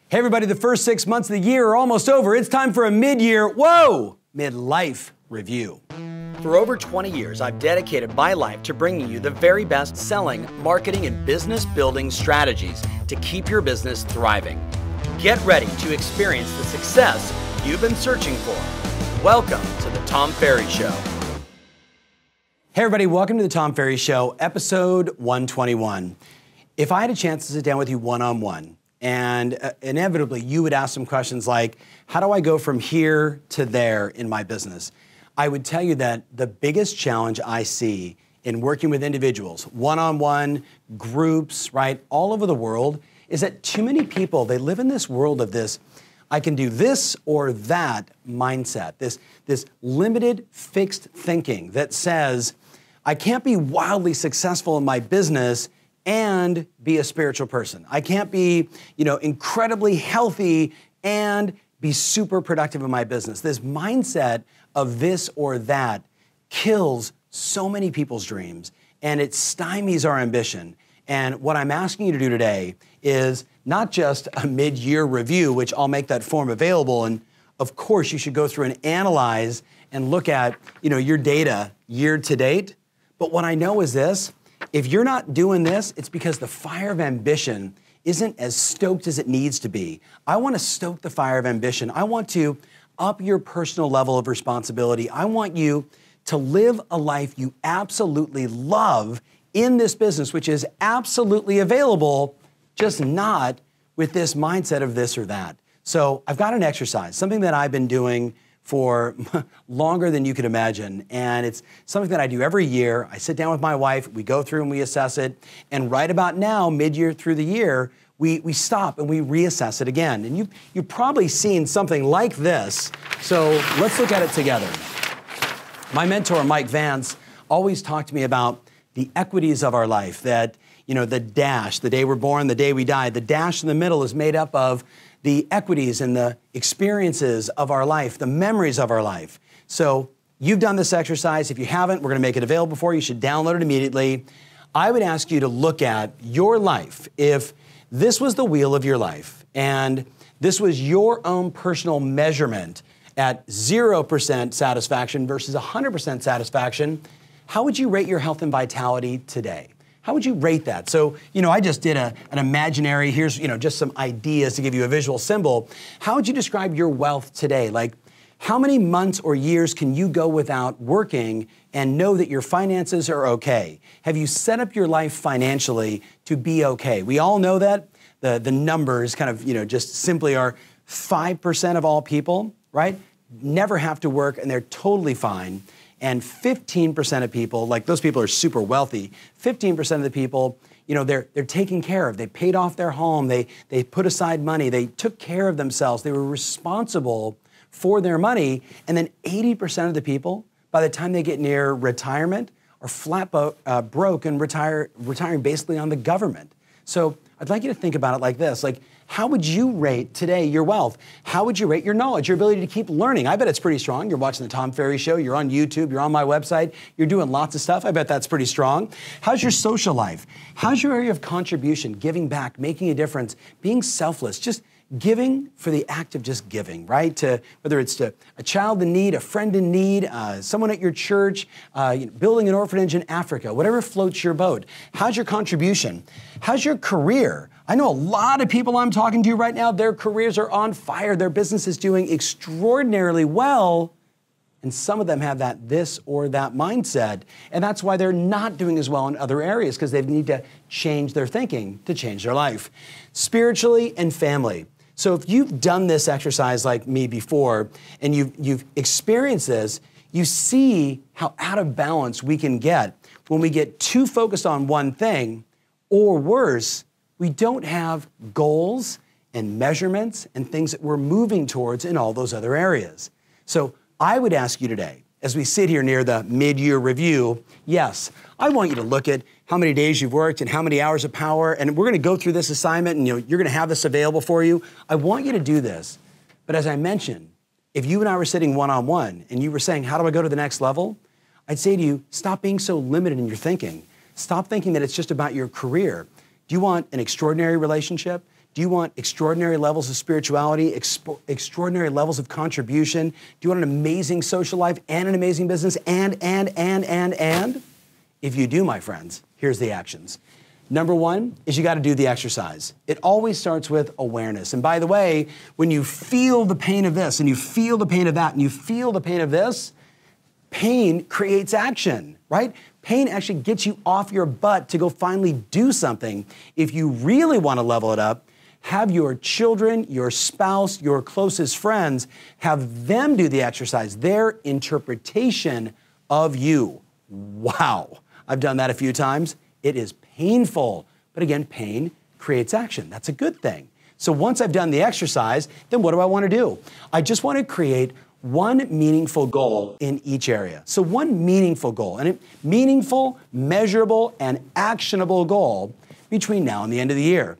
Hey everybody, the first 6 months of the year are almost over. It's time for a mid-year, midlife review. For over 20 years, I've dedicated my life to bringing you the very best selling, marketing, and business building strategies to keep your business thriving. Get ready to experience the success you've been searching for. Welcome to the Tom Ferry Show. Hey everybody, welcome to the Tom Ferry Show, episode 121. If I had a chance to sit down with you one-on-one, and inevitably you would ask some questions like, how do I go from here to there in my business? I would tell you that the biggest challenge I see in working with individuals, one-on-one, groups, right, all over the world, is that too many people, they live in this world of this, I can do this or that mindset, this limited fixed thinking that says, I can't be wildly successful in my business and be a spiritual person. I can't be, incredibly healthy and be super productive in my business. This mindset of this or that kills so many people's dreams and it stymies our ambition. And what I'm asking you to do today is not just a mid-year review, which I'll make that form available. And of course, you should go through and analyze and look at, your data year to date. But what I know is this: if you're not doing this, it's because the fire of ambition isn't as stoked as it needs to be. I want to stoke the fire of ambition. I want to up your personal level of responsibility. I want you to live a life you absolutely love in this business, which is absolutely available, just not with this mindset of this or that. So I've got an exercise, something that I've been doing for longer than you could imagine. And it's something that I do every year. I sit down with my wife, we go through and we assess it. And right about now, mid-year through the year, we stop and we reassess it again. And you've probably seen something like this. So let's look at it together. My mentor, Mike Vance, always talked to me about the equities of our life, that, the dash, the day we're born, the day we die, the dash in the middle is made up of the equities and the experiences of our life, the memories of our life. So you've done this exercise. If you haven't, we're going to make it available for you. You should download it immediately. I would ask you to look at your life. If this was the wheel of your life and this was your own personal measurement at 0% satisfaction versus 100% satisfaction, how would you rate your health and vitality today? How would you rate that? So, I just did an imaginary, here's, just some ideas to give you a visual symbol. How would you describe your wealth today? Like, how many months or years can you go without working and know that your finances are okay? Have you set up your life financially to be okay? We all know that the numbers kind of, just simply are 5% of all people, right? Never have to work and they're totally fine. And 15% of people, like those people are super wealthy, 15% of the people, they're taken care of. They paid off their home. They put aside money. They took care of themselves. They were responsible for their money. And then 80% of the people, by the time they get near retirement, are flat broke and retiring basically on the government. So I'd like you to think about it like this. Like, how would you rate today your wealth? How would you rate your knowledge, your ability to keep learning? I bet it's pretty strong. You're watching the Tom Ferry Show. You're on YouTube. You're on my website. You're doing lots of stuff. I bet that's pretty strong. How's your social life? How's your area of contribution, giving back, making a difference, being selfless, just giving for the act of just giving, right? To whether it's to a child in need, a friend in need, someone at your church, building an orphanage in Africa, whatever floats your boat. How's your contribution? How's your career? I know a lot of people I'm talking to right now, their careers are on fire. Their business is doing extraordinarily well. And some of them have that this or that mindset. And that's why they're not doing as well in other areas, because they need to change their thinking to change their life. Spiritually and family. So if you've done this exercise like me before and you've experienced this, you see how out of balance we can get when we get too focused on one thing, or worse, we don't have goals and measurements and things that we're moving towards in all those other areas. So I would ask you today, as we sit here near the mid-year review, yes, I want you to look at how many days you've worked and how many hours of power, and we're going to go through this assignment and you're going to have this available for you. I want you to do this. But as I mentioned, if you and I were sitting one-on-one and you were saying, how do I go to the next level? I'd say to you, stop being so limited in your thinking. Stop thinking that it's just about your career. Do you want an extraordinary relationship? Do you want extraordinary levels of spirituality, extraordinary levels of contribution? Do you want an amazing social life and an amazing business and? If you do, my friends, here's the actions. Number one is you got to do the exercise. It always starts with awareness. And by the way, when you feel the pain of this and you feel the pain of that and you feel the pain of this, pain creates action, right? Pain actually gets you off your butt to go finally do something. If you really want to level it up, have your children, your spouse, your closest friends, have them do the exercise, their interpretation of you. Wow. I've done that a few times. It is painful. But again, pain creates action. That's a good thing. So once I've done the exercise, then what do I want to do? I just want to create one meaningful goal in each area. So one meaningful goal, and a meaningful, measurable, and actionable goal between now and the end of the year.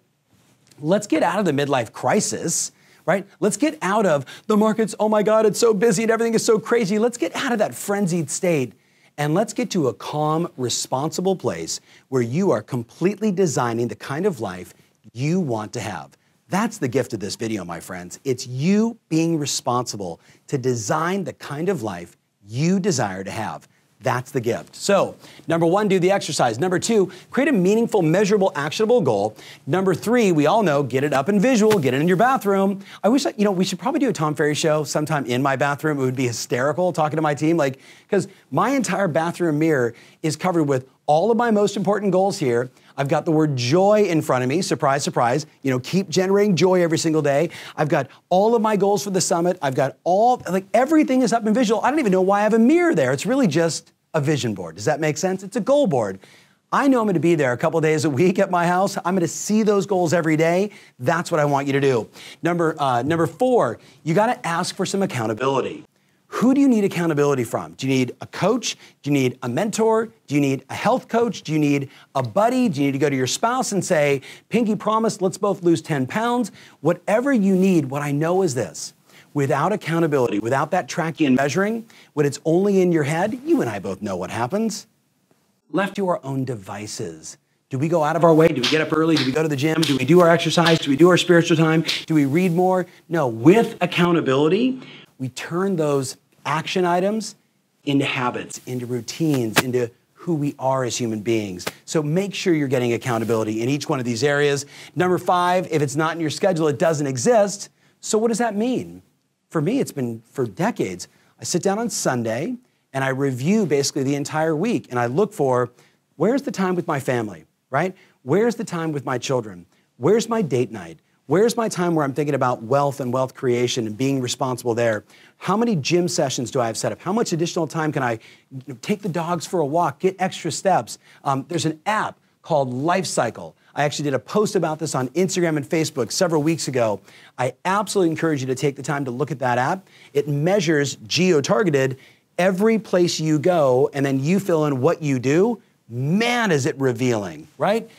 Let's get out of the midlife crisis, right? Let's get out of the markets, oh my God, it's so busy and everything is so crazy. Let's get out of that frenzied state and let's get to a calm, responsible place where you are completely designing the kind of life you want to have. That's the gift of this video, my friends. It's you being responsible to design the kind of life you desire to have. That's the gift. So, number one, do the exercise. Number two, create a meaningful, measurable, actionable goal. Number three, we all know, get it up in visual, get it in your bathroom. I wish, we should probably do a Tom Ferry show sometime in my bathroom. It would be hysterical talking to my team, because my entire bathroom mirror is covered with all of my most important goals here. I've got the word joy in front of me. Surprise, surprise. Keep generating joy every single day. I've got all of my goals for the summit. I've got everything is up in visual. I don't even know why I have a mirror there. It's really just a vision board. Does that make sense? It's a goal board. I know I'm going to be there a couple days a week at my house. I'm going to see those goals every day. That's what I want you to do. Number four, you got to ask for some accountability. Who do you need accountability from? Do you need a coach? Do you need a mentor? Do you need a health coach? Do you need a buddy? Do you need to go to your spouse and say, pinky promise, let's both lose 10 pounds? Whatever you need, what I know is this. Without accountability, without that tracking and measuring, when it's only in your head, you and I both know what happens. Left to our own devices. Do we go out of our way? Do we get up early? Do we go to the gym? Do we do our exercise? Do we do our spiritual time? Do we read more? No, with accountability, we turn those action items into habits, into routines, into who we are as human beings. So make sure you're getting accountability in each one of these areas. Number five, if it's not in your schedule, it doesn't exist. So what does that mean? For me, it's been for decades. I sit down on Sunday and I review basically the entire week and I look for, where's the time with my family, right? Where's the time with my children? Where's my date night? Where's my time where I'm thinking about wealth and wealth creation and being responsible there? How many gym sessions do I have set up? How much additional time can I take the dogs for a walk, get extra steps? There's an app called Life Cycle. I actually did a post about this on Instagram and Facebook several weeks ago. I absolutely encourage you to take the time to look at that app. It measures geo-targeted every place you go, and then you fill in what you do. Man, is it revealing, right?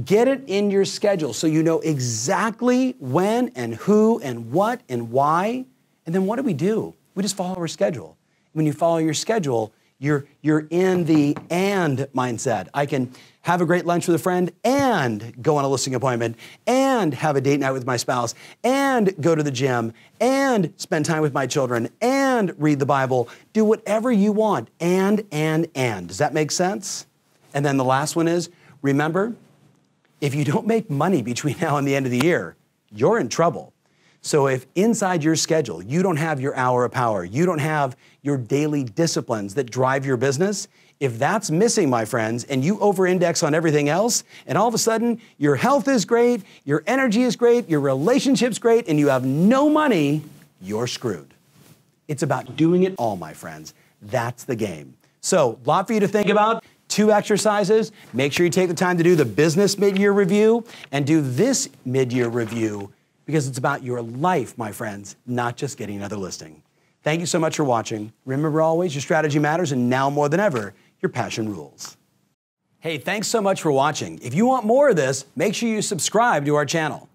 Get it in your schedule so you know exactly when and who and what and why. And then what do? We just follow our schedule. When you follow your schedule, you're in the and mindset. I can have a great lunch with a friend and go on a listing appointment and have a date night with my spouse and go to the gym and spend time with my children and read the Bible. Do whatever you want. And. Does that make sense? And then the last one is, remember, if you don't make money between now and the end of the year, you're in trouble. So if inside your schedule, you don't have your hour of power, you don't have your daily disciplines that drive your business, if that's missing, my friends, and you over-index on everything else, and all of a sudden your health is great, your energy is great, your relationship's great, and you have no money, you're screwed. It's about doing it all, my friends. That's the game. So, a lot for you to think about. 2 exercises. Make sure you take the time to do the business mid-year review and do this mid-year review because it's about your life, my friends, not just getting another listing. Thank you so much for watching. Remember always, your strategy matters, and now more than ever, your passion rules. Hey, thanks so much for watching. If you want more of this, make sure you subscribe to our channel.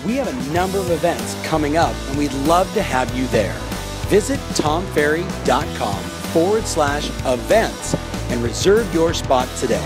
We have a number of events coming up, and we'd love to have you there. Visit tomferry.com/events and reserve your spot today.